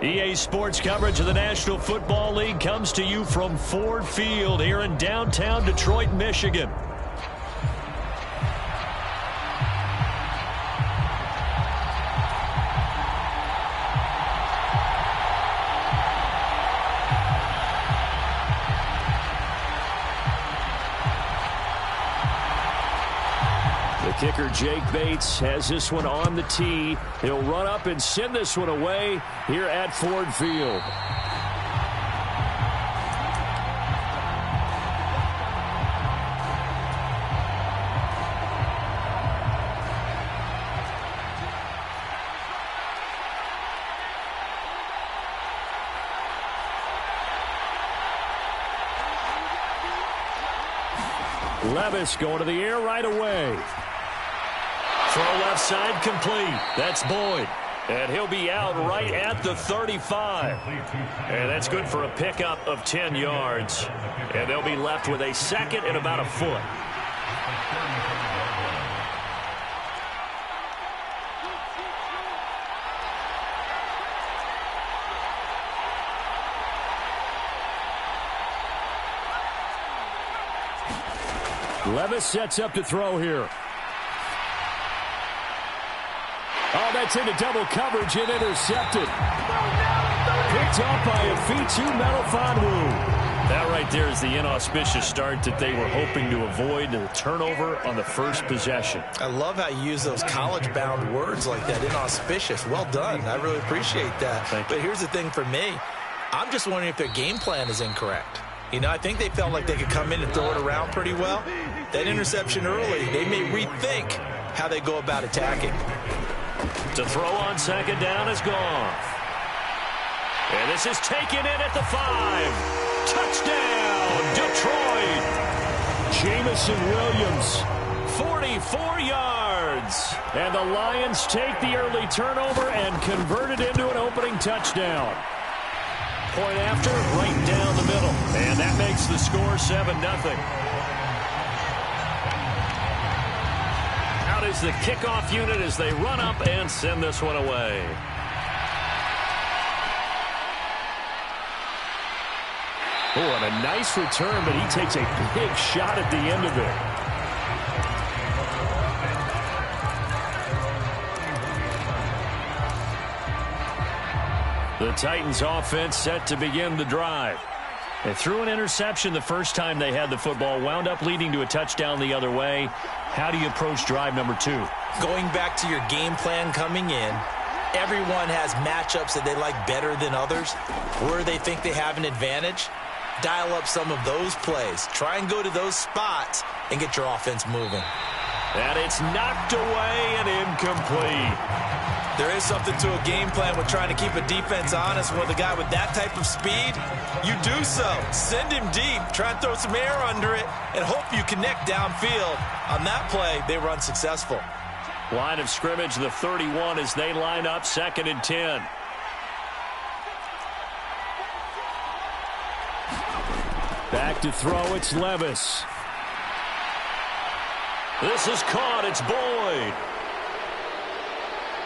EA Sports coverage of the National Football League comes to you from Ford Field here in downtown Detroit, Michigan. Kicker Jake Bates has this one on the tee. He'll run up and send this one away here at Ford Field. Levis going to the air right away. Throw left side complete. That's Boyd. And he'll be out right at the 35. And that's good for a pickup of 10 yards. And they'll be left with a second and about a foot. Levis sets up to throw here. Oh, that's into double coverage and intercepted. Picked off by a Fitu Melifonwu. That right there is the inauspicious start that they were hoping to avoid, the turnover on the first possession. I love how you use those college-bound words like that, inauspicious. Well done. I really appreciate that. But here's the thing for me. I'm just wondering if their game plan is incorrect. You know, I think they felt like they could come in and throw it around pretty well. That interception early, they may rethink how they go about attacking. To throw on second down is gone. And this is taken in at the 5. Touchdown, Detroit. Jamison Williams, 44 yards. And the Lions take the early turnover and convert it into an opening touchdown. Point after, right down the middle. And that makes the score 7-0. Out is the kickoff unit as they run up and send this one away. Oh, and a nice return, but he takes a big shot at the end of it. The Titans offense set to begin the drive. They threw an interception the first time they had the football, wound up leading to a touchdown the other way. How do you approach drive number 2? Going back to your game plan coming in, everyone has matchups that they like better than others. Where they think they have an advantage, dial up some of those plays. Try and go to those spots and get your offense moving. And it's knocked away and incomplete. There is something to a game plan with trying to keep a defense honest. With a guy with that type of speed, you do so. Send him deep, try and throw some air under it, and hope you connect downfield. On that play, they were unsuccessful. Line of scrimmage, the 31 as they line up, 2nd and 10. Back to throw, it's Levis. This is caught, it's Boyd.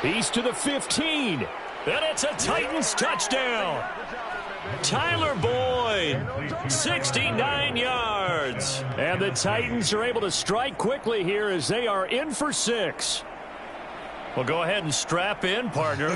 He's to the 15. And it's a Titans touchdown. Tyler Boyd, 69 yards. And the Titans are able to strike quickly here as they are in for 6. Well, go ahead and strap in, partner.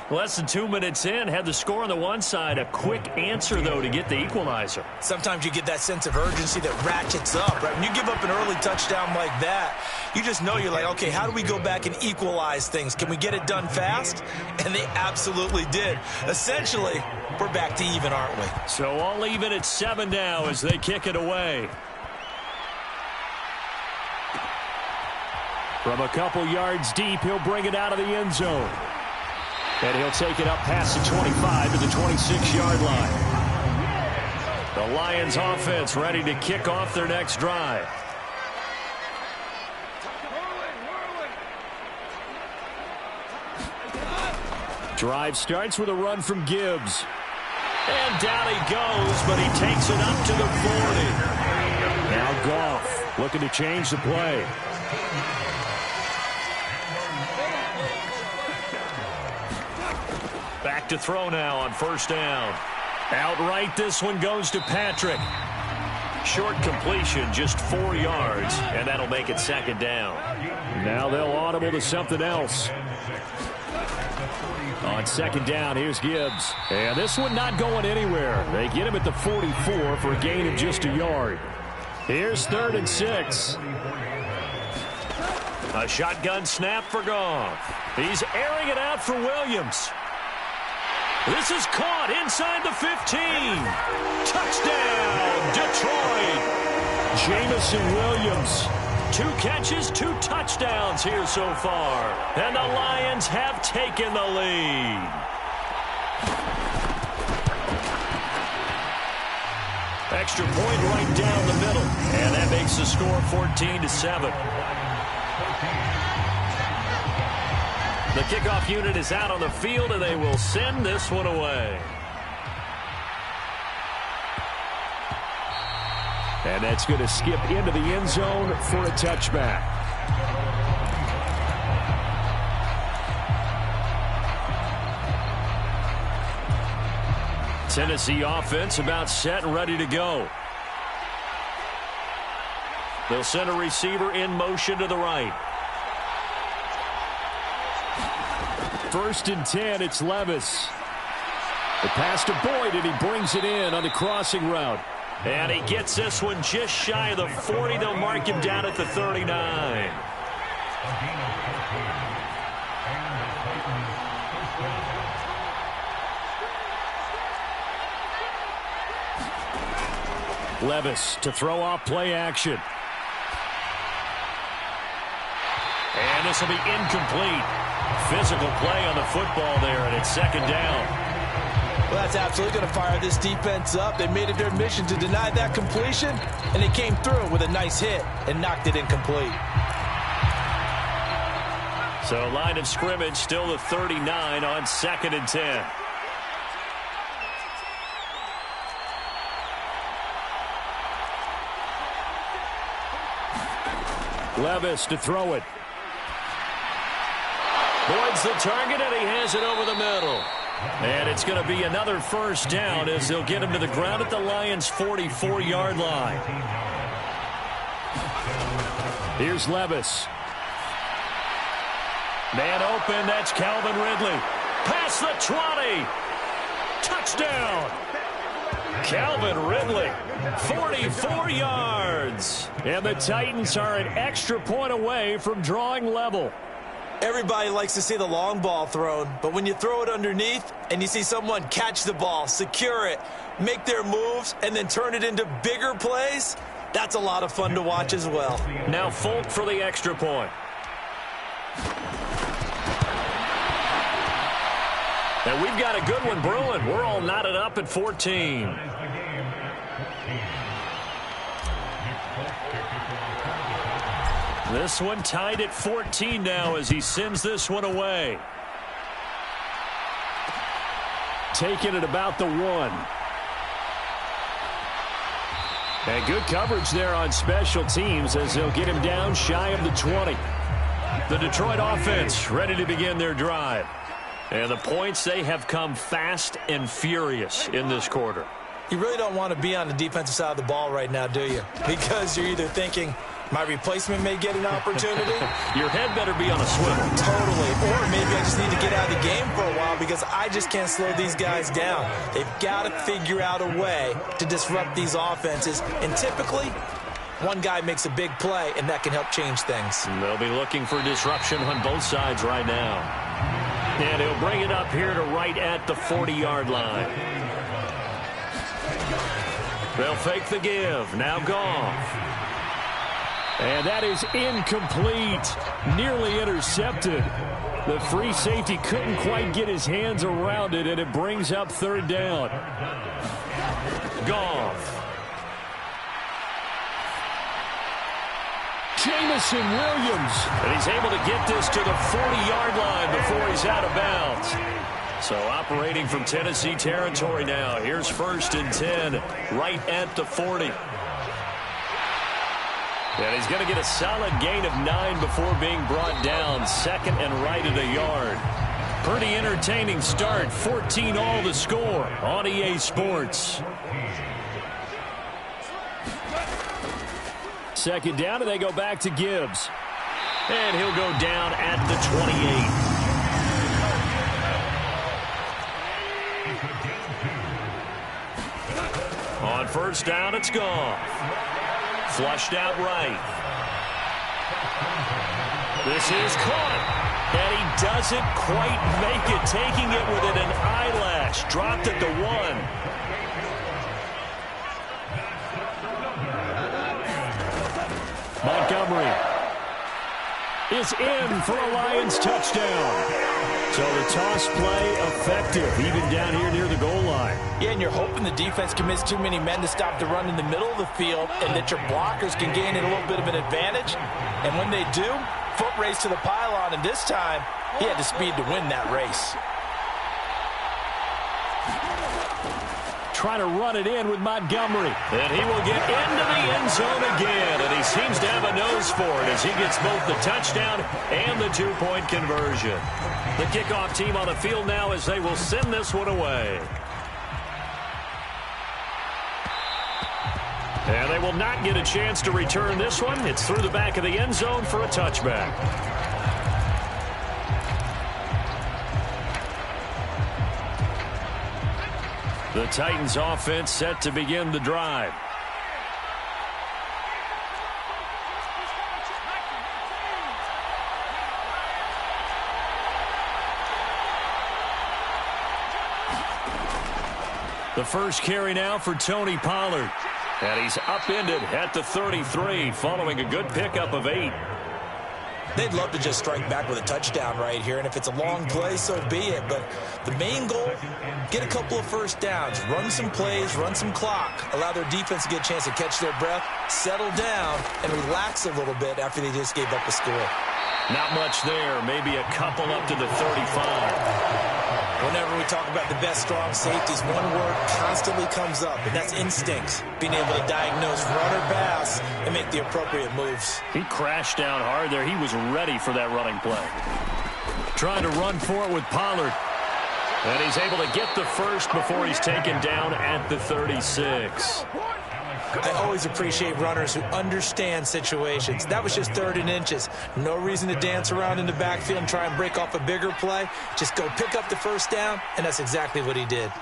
Less than 2 minutes in, had the score on the one side. A quick answer, though, to get the equalizer. Sometimes you get that sense of urgency that ratchets up, right? When you give up an early touchdown like that, you just know you're like, okay, how do we go back and equalize things? Can we get it done fast? And they absolutely did. Essentially, we're back to even, aren't we? So all even at 7 now as they kick it away. From a couple yards deep, he'll bring it out of the end zone. And he'll take it up past the 25 to the 26-yard line. The Lions offense ready to kick off their next drive. Drive starts with a run from Gibbs. And down he goes, but he takes it up to the 40. Now Goff looking to change the play. Back back to throw now on first down. Outright, this one goes to Patrick. Short completion, just 4 yards, and that'll make it second down. Now they'll audible to something else. On second down, here's Gibbs. And this one not going anywhere. They get him at the 44 for a gain of just a yard. Here's 3rd and 6. A shotgun snap for Goff. He's airing it out for Williams. This is caught inside the 15. Touchdown, Detroit. Jamison Williams. 2 catches, 2 touchdowns here so far. And the Lions have taken the lead. Extra point right down the middle. And that makes the score 14-7. The kickoff unit is out on the field, and they will send this one away. And that's going to skip into the end zone for a touchback. Tennessee offense about set and ready to go. They'll send a receiver in motion to the right. 1st and 10, it's Levis. The pass to Boyd, and he brings it in on the crossing route. And he gets this one just shy of the 40. They'll mark him down at the 39. Levis to throw off play action. And this will be incomplete. Physical play on the football there, and it's second down. Well, that's absolutely going to fire this defense up. They made it their mission to deny that completion, and they came through with a nice hit and knocked it incomplete. So line of scrimmage still the 39 on 2nd and 10. Levis to throw it. Boyd's the target, and he has it over the middle. And it's going to be another first down as they'll get him to the ground at the Lions' 44-yard line. Here's Levis. Man open, that's Calvin Ridley. Past the 20. Touchdown. Calvin Ridley, 44 yards. And the Titans are an extra point away from drawing level. Everybody likes to see the long ball thrown, but when you throw it underneath and you see someone catch the ball, secure it, make their moves, and then turn it into bigger plays, that's a lot of fun to watch as well. Now Folk for the extra point. And we've got a good one brewing. We're all knotted up at 14. This one tied at 14 now as he sends this one away. Taking it about the 1. And good coverage there on special teams as they'll get him down shy of the 20. The Detroit offense ready to begin their drive. And the points, they have come fast and furious in this quarter. You really don't want to be on the defensive side of the ball right now, do you? Because you're either thinking, my replacement may get an opportunity. Your head better be on a swivel. Totally. Or maybe I just need to get out of the game for a while because I just can't slow these guys down. They've got to figure out a way to disrupt these offenses. And typically, one guy makes a big play, and that can help change things. And they'll be looking for disruption on both sides right now. And he'll bring it up here to right at the 40-yard line. They'll fake the give. Now Goff. And that is incomplete. Nearly intercepted. The free safety couldn't quite get his hands around it, and it brings up 3rd down. Goff. Jamison Williams. And he's able to get this to the 40-yard line before he's out of bounds. So operating from Tennessee territory now. Here's 1st and 10 right at the 40. And he's going to get a solid gain of 9 before being brought down. 2nd and right at a yard. Pretty entertaining start. 14-all the score on EA Sports. Second down, and they go back to Gibbs. And he'll go down at the 28. On first down, it's gone. Flushed out right. This is caught. And he doesn't quite make it, taking it within an eyelash. Dropped at the 1. Montgomery is in for a Lions touchdown. So the toss play effective, even down here near the goal line. Yeah, and you're hoping the defense commits too many men to stop the run in the middle of the field and that your blockers can gain a little bit of an advantage. And when they do, foot race to the pylon, and this time he had the speed to win that race. Trying to run it in with Montgomery. And he will get into the end zone again. And he seems to have a nose for it as he gets both the touchdown and the two-point conversion. The kickoff team on the field now as they will send this one away. And they will not get a chance to return this one. It's through the back of the end zone for a touchback. The Titans offense set to begin the drive. The first carry now for Tony Pollard. And he's upended at the 33 following a good pickup of 8. They'd love to just strike back with a touchdown right here, and if it's a long play, so be it. But the main goal, get a couple of first downs, run some plays, run some clock, allow their defense to get a chance to catch their breath, settle down, and relax a little bit after they just gave up a score. Not much there, maybe a couple up to the 35. Whenever we talk about the best strong safeties, one word constantly comes up, and that's instincts. Being able to diagnose run or pass and make the appropriate moves. He crashed down hard there. He was ready for that running play. Trying to run for it with Pollard. And he's able to get the first before he's taken down at the 36. I always appreciate runners who understand situations. That was just 3rd and inches. No reason to dance around in the backfield and try and break off a bigger play. Just go pick up the first down, and that's exactly what he did.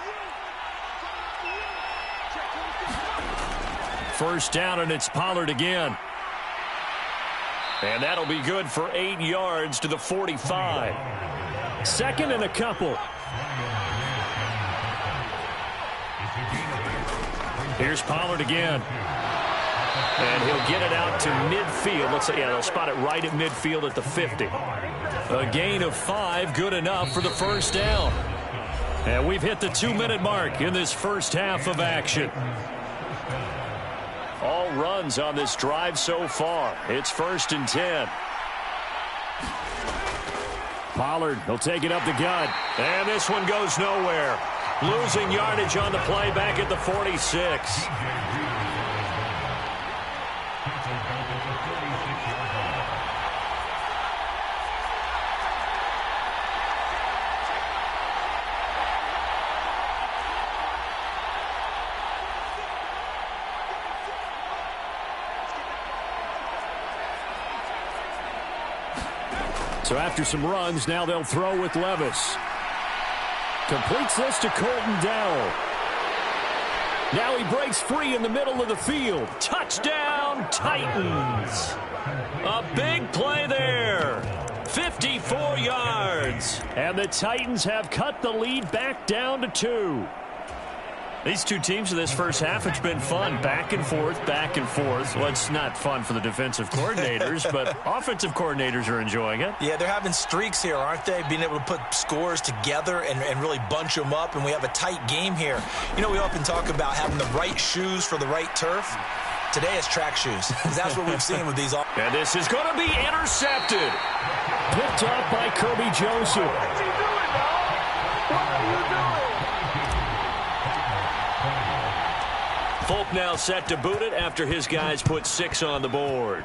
First down, and it's Pollard again. And that'll be good for 8 yards to the 45. Second and a couple. Here's Pollard again. And he'll get it out to midfield. Looks like, yeah, they'll spot it right at midfield at the 50. A gain of 5, good enough for the first down. And we've hit the 2-minute mark in this first half of action. All runs on this drive so far. It's 1st and 10. Pollard, he'll take it up the gut. And this one goes nowhere. Losing yardage on the play back at the 46. So after some runs, now they'll throw with Levis. Completes this to Colton Dowell. Now he breaks free in the middle of the field. Touchdown, Titans. A big play there. 54 yards. And the Titans have cut the lead back down to 2. These two teams in this first half, it's been fun. Back and forth, back and forth. Well, it's not fun for the defensive coordinators, but offensive coordinators are enjoying it. Yeah, they're having streaks here, aren't they? Being able to put scores together and really bunch them up, and we have a tight game here. You know, we often talk about having the right shoes for the right turf. Today it's track shoes. That's what we've seen with these. And this is going to be intercepted. Picked up by Kirby Joseph. What's he doing, dog? What are you doing? Folk now set to boot it after his guys put 6 on the board.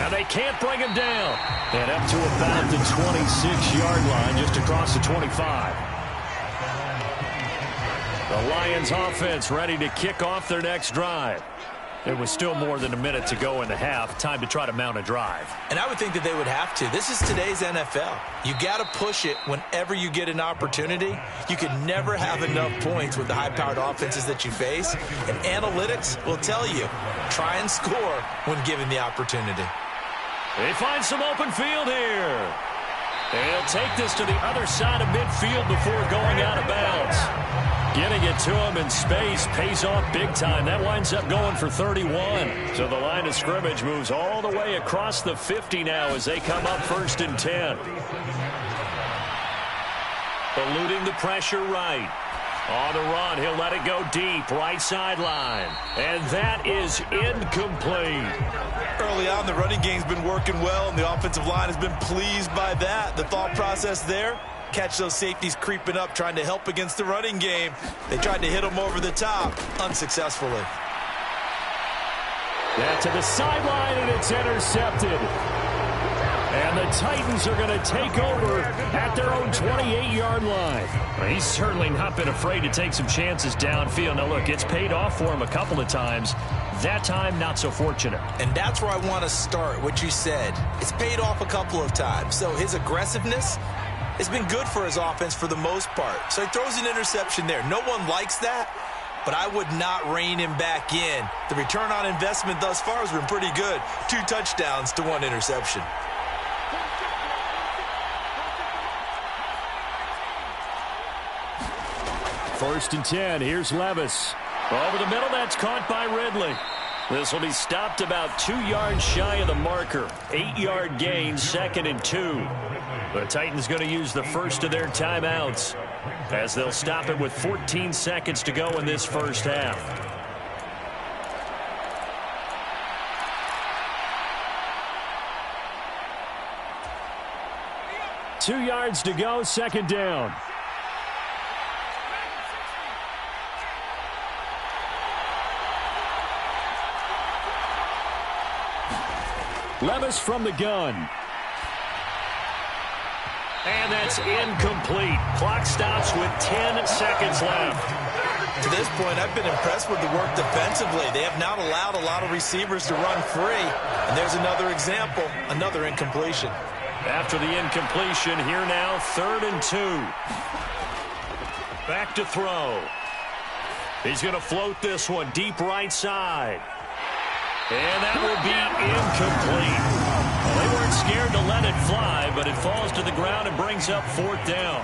And they can't bring him down. And up to about the 26-yard line, just across the 25. The Lions offense ready to kick off their next drive. There was still more than a minute to go in the half. Time to try to mount a drive. And I would think that they would have to. This is today's NFL. You got to push it whenever you get an opportunity. You can never have enough points with the high-powered offenses that you face. And analytics will tell you, try and score when given the opportunity. They find some open field here. They'll take this to the other side of midfield before going out of bounds. Getting it to him in space pays off big time. That winds up going for 31. So the line of scrimmage moves all the way across the 50 now as they come up 1st and 10. Eluding the pressure right. On the run, he'll let it go deep, right sideline. And that is incomplete. Early on, the running game's been working well, and the offensive line has been pleased by that. The thought process there, catch those safeties creeping up, trying to help against the running game. They tried to hit them over the top, unsuccessfully. That to the sideline, and it's intercepted. And the Titans are going to take over at their own 28-yard line. Well, he's certainly not been afraid to take some chances downfield. Now, look, it's paid off for him a couple of times. That time, not so fortunate. And that's where I want to start, what you said. It's paid off a couple of times. So his aggressiveness has been good for his offense for the most part. So he throws an interception there. No one likes that, but I would not rein him back in. The return on investment thus far has been pretty good. 2 touchdowns to 1 interception. First and 10. Here's Levis. Over the middle, that's caught by Ridley. This will be stopped about 2 yards shy of the marker. 8-yard gain, 2nd and 2. The Titans going to use the first of their timeouts as they'll stop it with 14 seconds to go in this first half. Two yards to go, 2nd down. Levis from the gun. And that's incomplete. Clock stops with 10 seconds left. To this point, I've been impressed with the work defensively. They have not allowed a lot of receivers to run free. And there's another example, another incompletion. After the incompletion, here now, 3rd and 2. Back to throw. He's going to float this one deep right side. And that will be incomplete. Well, they weren't scared to let it fly, but it falls to the ground and brings up 4th down.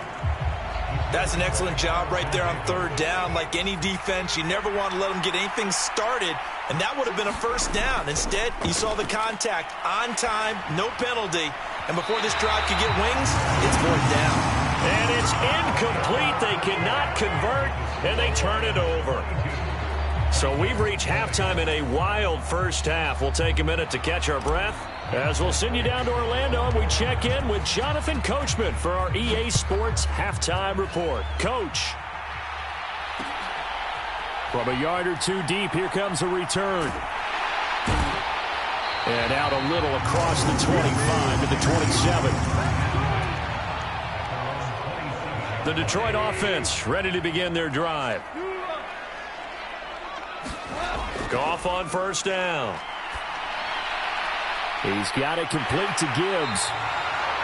That's an excellent job right there on 3rd down. Like any defense, you never want to let them get anything started, and that would have been a 1st down. Instead, you saw the contact on time, no penalty, and before this drive could get wings, it's 4th down. And it's incomplete. They cannot convert, and they turn it over. So we've reached halftime in a wild first half. We'll take a minute to catch our breath as we'll send you down to Orlando and we check in with Jonathan Coachman for our EA Sports Halftime Report. Coach. From a yard or 2 deep, here comes a return. And out a little across the 25 to the 27. The Detroit offense ready to begin their drive. Goff on 1st down. He's got it complete to Gibbs.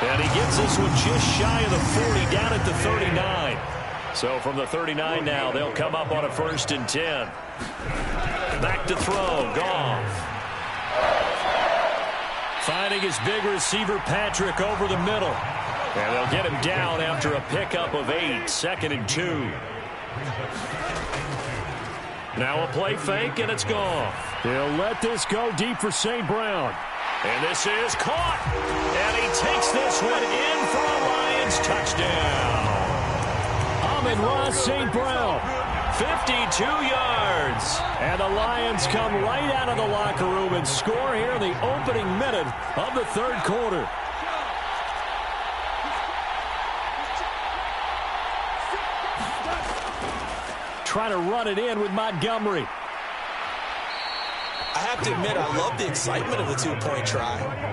And he gets this one just shy of the 40, down at the 39. So from the 39 now, they'll come up on a 1st and 10. Back to throw, Goff. Finding his big receiver, Patrick, over the middle. And they'll get him down after a pickup of 8, 2nd and 2. Now a play fake, and it's gone. He'll let this go deep for St. Brown. And this is caught. And he takes this one in for a Lions touchdown. Amon-Ra St. Brown. 52 yards. And the Lions come right out of the locker room and score here in the opening minute of the 3rd quarter. Trying to run it in with Montgomery. I have to admit, I love the excitement of the two-point try.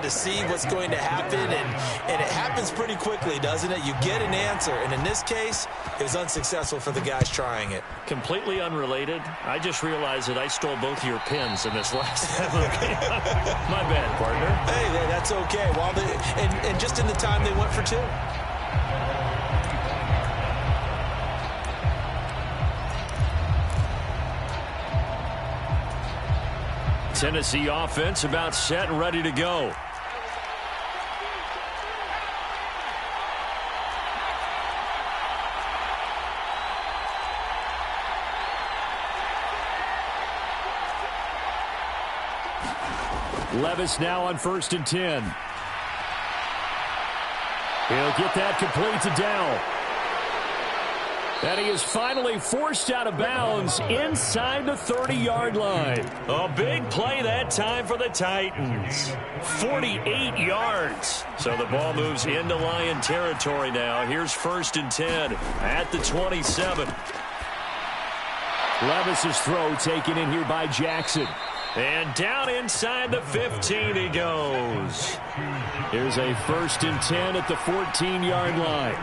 To see what's going to happen, and it happens pretty quickly, doesn't it? You get an answer, and in this case, it was unsuccessful for the guys trying it. Completely unrelated. I just realized that I stole both of your pins in this last My bad, partner. Hey, that's okay. Well, and just in the time they went for two. Tennessee offense about set and ready to go. Levis now on 1st and 10. He'll get that complete to Dowell. And he is finally forced out of bounds inside the 30-yard line. A big play that time for the Titans. 48 yards. So the ball moves into Lion territory now. Here's 1st and 10 at the 27. Levis's throw taken in here by Jackson. And down inside the 15 he goes. Here's a 1st and 10 at the 14-yard line.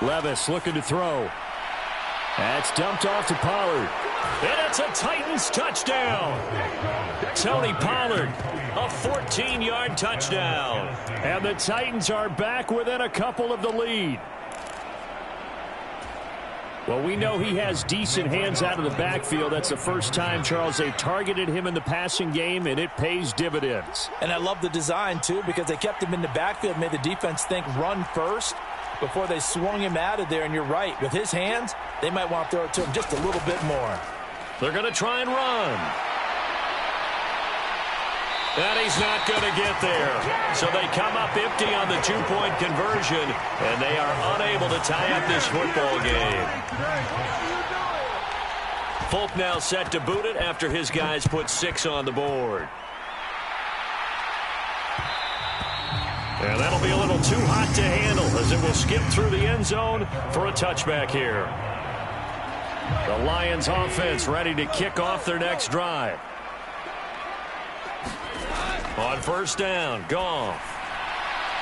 Levis looking to throw. That's dumped off to Pollard. And it's a Titans touchdown. Tony Pollard, a 14-yard touchdown. And the Titans are back within a couple of the lead. Well, we know he has decent hands out of the backfield. That's the first time, Charles, they've targeted him in the passing game, and it pays dividends. And I love the design, too, because they kept him in the backfield, made the defense think run first before they swung him out of there. And you're right, with his hands, they might want to throw it to him just a little bit more. They're going to try and run. And he's not going to get there. So they come up empty on the two-point conversion, and they are unable to tie up this football game. Folk now set to boot it after his guys put 6 on the board. And that'll be a little too hot to handle as it will skip through the end zone for a touchback here. The Lions offense ready to kick off their next drive. On 1st down, Goff.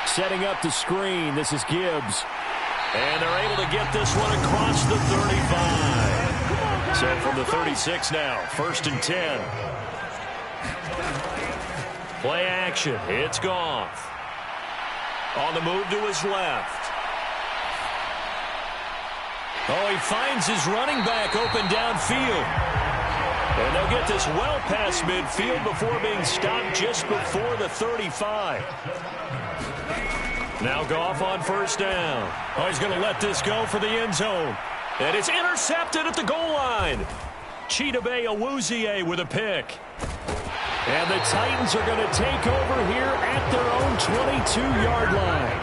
Setting up the screen, this is Gibbs. And they're able to get this one across the 35. So from the 36 now, 1st and 10. Play action, it's Goff. On the move to his left. Oh, he finds his running back open downfield. And they'll get this well past midfield before being stopped just before the 35. Now Goff on 1st down. Oh, he's going to let this go for the end zone. And it's intercepted at the goal line. Chidobe Awuzie with a pick. And the Titans are going to take over here at their own 22-yard line.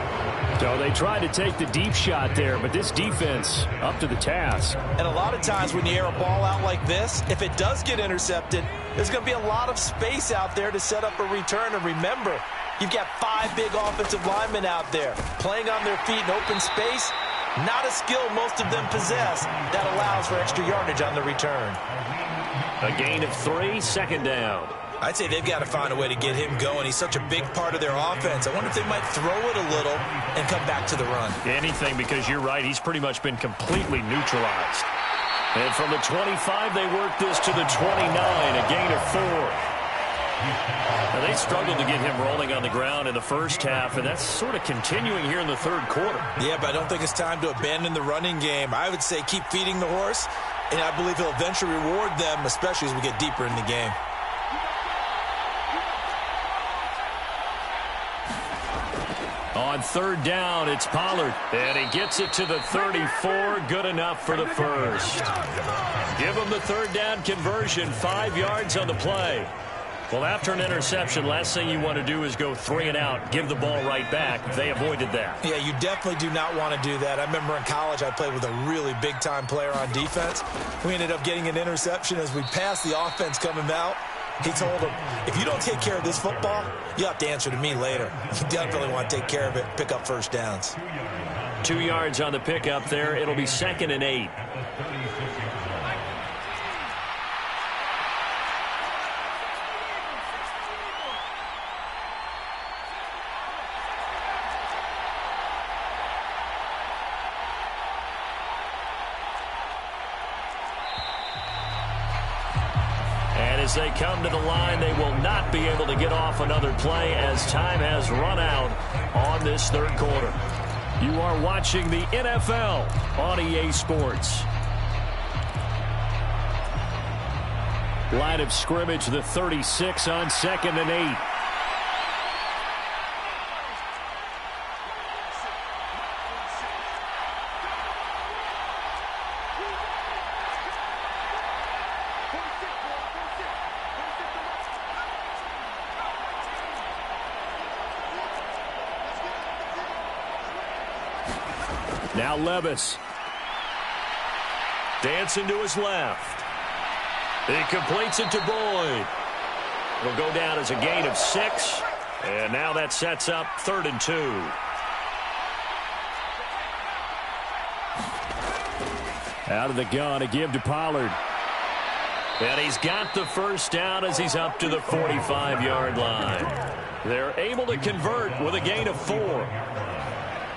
So they tried to take the deep shot there, but this defense up to the task. And a lot of times when you air a ball out like this, if it does get intercepted, there's going to be a lot of space out there to set up a return. And remember, you've got 5 big offensive linemen out there playing on their feet in open space. Not a skill most of them possess that allows for extra yardage on the return. A gain of 3, 2nd down. I'd say they've got to find a way to get him going. He's such a big part of their offense. I wonder if they might throw it a little and come back to the run. Anything, because you're right. He's pretty much been completely neutralized. And from the 25, they work this to the 29, a gain of 4. Now, they struggled to get him rolling on the ground in the first half, and that's sort of continuing here in the 3rd quarter. Yeah, but I don't think it's time to abandon the running game. I would say keep feeding the horse, and I believe he'll eventually reward them, especially as we get deeper in the game. On 3rd down, it's Pollard. And he gets it to the 34. Good enough for the first. Give him the 3rd down conversion. 5 yards on the play. Well, after an interception, last thing you want to do is go 3 and out, give the ball right back. They avoided that. Yeah, you definitely do not want to do that. I remember in college I played with a really big-time player on defense. We ended up getting an interception as we passed the offense coming out. He told him, if you don't take care of this football, you have to answer to me later. You definitely want to take care of it, pick up 1st downs. 2 yards on the pickup there. It'll be 2nd and 8. And as they come to the line, they will not be able to get off another play as time has run out on this third quarter. You are watching the NFL on EA Sports. Line of scrimmage, the 36 on 2nd and 8. Now Levis. Dancing to his left. He completes it to Boyd. It'll go down as a gain of 6. And now that sets up 3rd and 2. Out of the gun, a give to Pollard. And he's got the first down as he's up to the 45-yard line. They're able to convert with a gain of 4.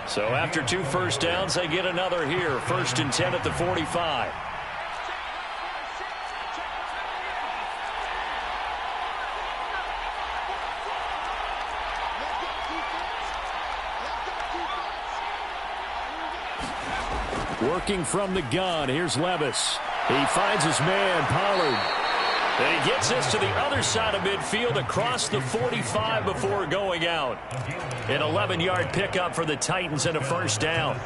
So after 2 first downs, they get another here. 1st and 10 at the 45. Working from the gun, here's Levis. He finds his man, Pollard. And he gets this to the other side of midfield across the 45 before going out. An 11-yard pickup for the Titans and a first down.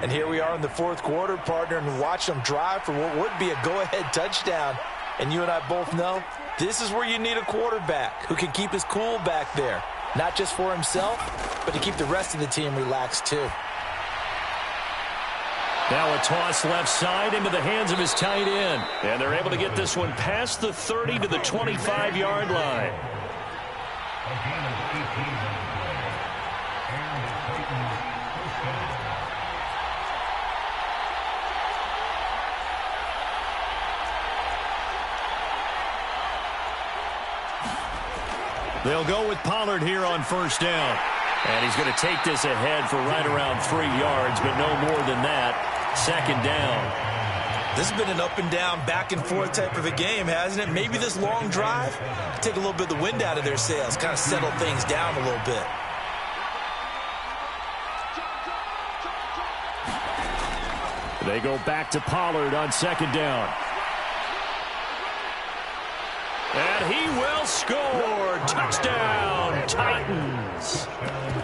And here we are in the 4th quarter, partner, and watch them drive for what would be a go-ahead touchdown. And you and I both know this is where you need a quarterback who can keep his cool back there. Not just for himself, but to keep the rest of the team relaxed too. Now a toss left side into the hands of his tight end. And they're able to get this one past the 30 to the 25-yard line. They'll go with Pollard here on first down. And he's going to take this ahead for right around 3 yards, but no more than that. 2nd down. This has been an up and down, back and forth type of a game, hasn't it? Maybe this long drive take a little bit of the wind out of their sails, kind of settle things down a little bit. They go back to Pollard on 2nd down. And he will score. Touchdown, Titans.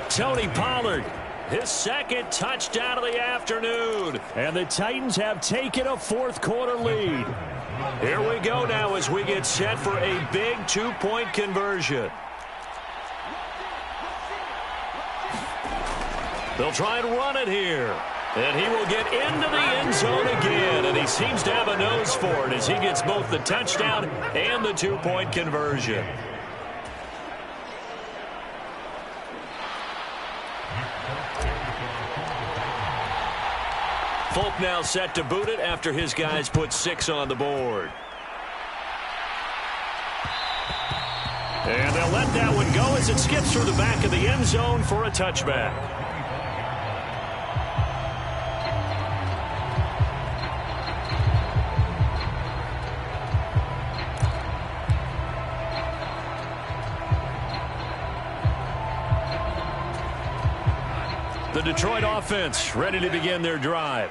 Tony Pollard, his 2nd touchdown of the afternoon. And the Titans have taken a 4th quarter lead. Here we go now as we get set for a big 2-point conversion. They'll try and run it here. And he will get into the end zone again. And he seems to have a nose for it as he gets both the touchdown and the 2-point conversion. Folk now set to boot it after his guys put 6 on the board. And they'll let that one go as it skips through the back of the end zone for a touchback. The Detroit offense ready to begin their drive.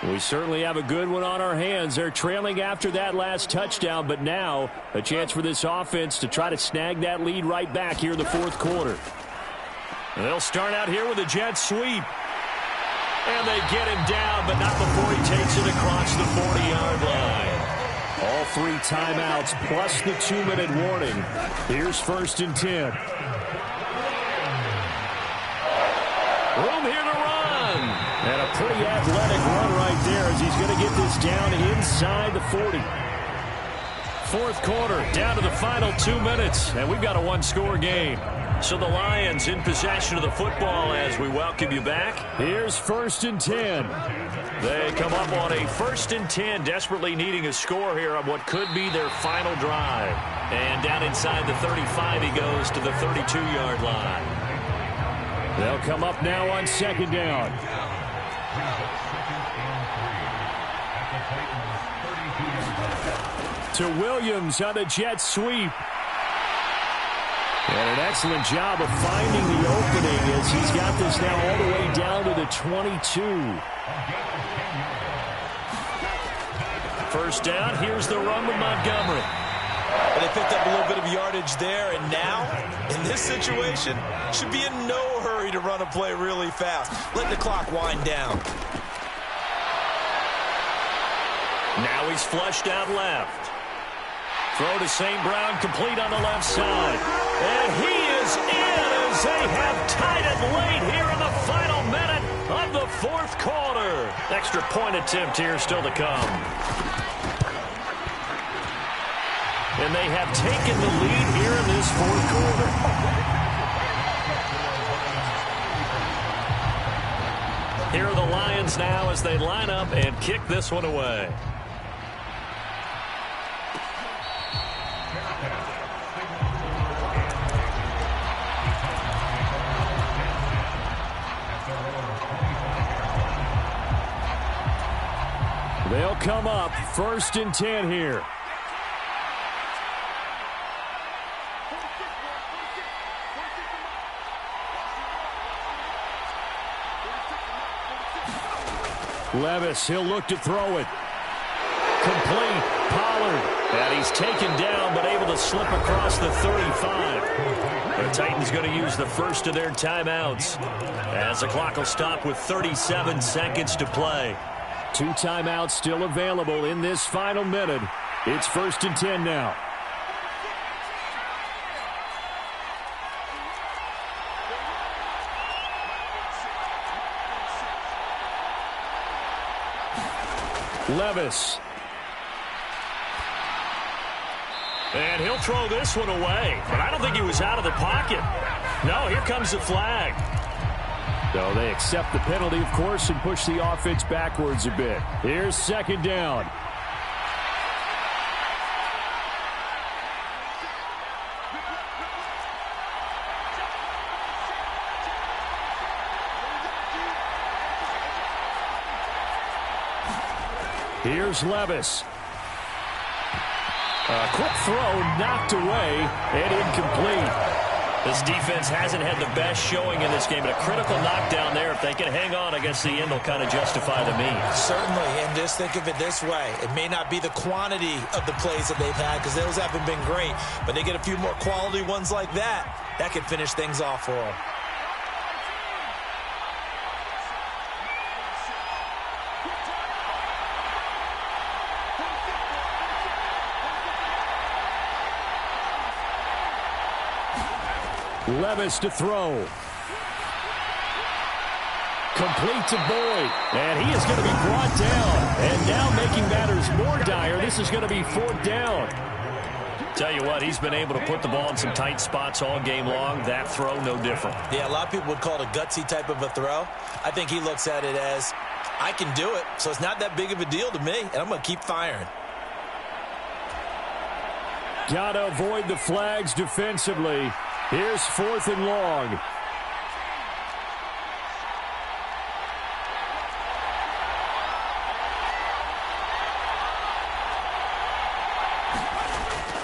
We certainly have a good one on our hands. They're trailing after that last touchdown, but now a chance for this offense to try to snag that lead right back here in the 4th quarter. And they'll start out here with a jet sweep. And they get him down, but not before he takes it across the 40-yard line. All 3 timeouts plus the 2-minute warning. Here's 1st and 10. Room here to run. And a pretty athletic run right there as he's going to get this down inside the 40. 4th quarter, down to the final 2 minutes, and we've got a 1-score game. So the Lions in possession of the football as we welcome you back. Here's 1st and 10. They come up on a 1st and 10, desperately needing a score here on what could be their final drive. And down inside the 35, he goes to the 32-yard line. They'll come up now on 2nd down. To Williams on a jet sweep. And an excellent job of finding the opening as he's got this now all the way down to the 22. First down, here's the run with Montgomery. They picked up a little bit of yardage there, and now, in this situation, should be in no hurry to run a play really fast. Let the clock wind down. Now he's flushed out left. Throw to St. Brown, complete on the left side. And he is in as they have tied it late here in the final minute of the fourth quarter. Extra point attempt here still to come. And they have taken the lead here in this fourth quarter. Here are the Lions now as they line up and kick this one away. They'll come up 1st and 10 here. Levis, he'll look to throw it. Complete. Pollard. And he's taken down, but able to slip across the 35. The Titans going to use the first of their timeouts as the clock will stop with 37 seconds to play. 2 timeouts still available in this final minute. It's 1st and 10 now. Levis. And he'll throw this one away. But I don't think he was out of the pocket. No, here comes the flag. So they accept the penalty, of course, and push the offense backwards a bit. Here's 2nd down. Here's Levis. A quick throw knocked away and incomplete. This defense hasn't had the best showing in this game, but a critical knockdown there. If they can hang on, I guess the end will kind of justify the means. Certainly, and just think of it this way. It may not be the quantity of the plays that they've had because those haven't been great, but they get a few more quality ones like that. That could finish things off for them. Levis to throw. Complete to Boyd. And he is going to be brought down. And now making matters more dire, this is going to be 4th down. Tell you what, he's been able to put the ball in some tight spots all game long. That throw, no different. Yeah, a lot of people would call it a gutsy type of a throw. I think he looks at it as, I can do it, so it's not that big of a deal to me, and I'm going to keep firing. Got to avoid the flags defensively. Here's 4th and long.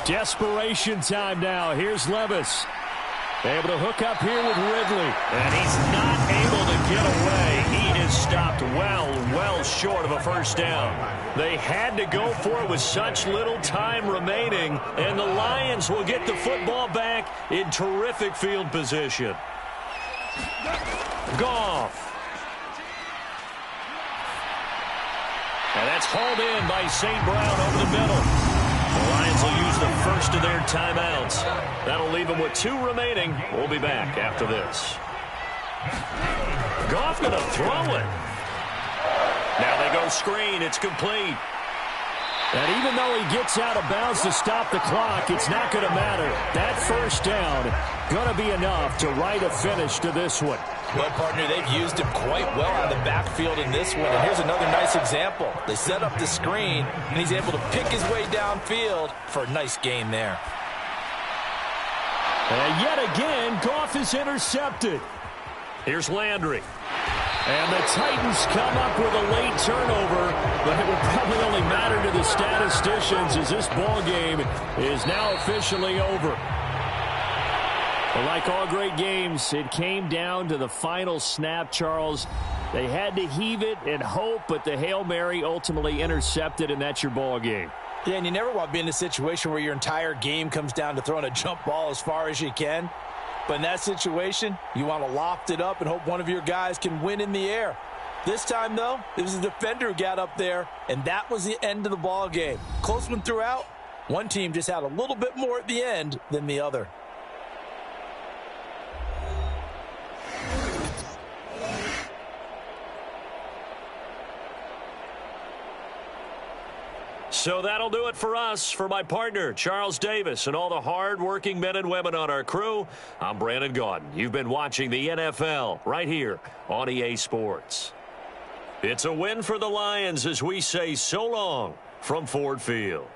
Desperation time now. Here's Levis. Able to hook up here with Ridley. And he's not able to get away. He is stopped well short of a first down. They had to go for it with such little time remaining. And the Lions will get the football back in terrific field position. Goff. And that's hauled in by St. Brown over the middle. The Lions will use the first of their timeouts. That'll leave them with 2 remaining. We'll be back after this. Goff going to throw it. Now they go screen. It's complete. And even though he gets out of bounds to stop the clock, it's not going to matter. That first down going to be enough to write a finish to this one. Well, partner, they've used him quite well on the backfield in this one. And here's another nice example. They set up the screen, and he's able to pick his way downfield for a nice gain there. And yet again, Goff is intercepted. Here's Landry. And the Titans come up with a late turnover, but it will probably only matter to the statisticians as this ball game is now officially over. But like all great games, it came down to the final snap, Charles. They had to heave it and hope, but the Hail Mary ultimately intercepted, and that's your ball game. Yeah, and you never want to be in a situation where your entire game comes down to throwing a jump ball as far as you can. But in that situation, you want to loft it up and hope one of your guys can win in the air. This time, though, it was a defender who got up there, and that was the end of the ball game. Close one throughout. One team just had a little bit more at the end than the other. So that'll do it for us. For my partner, Charles Davis, and all the hard-working men and women on our crew, I'm Brandon Gaudin. You've been watching the NFL right here on EA Sports. It's a win for the Lions as we say so long from Ford Field.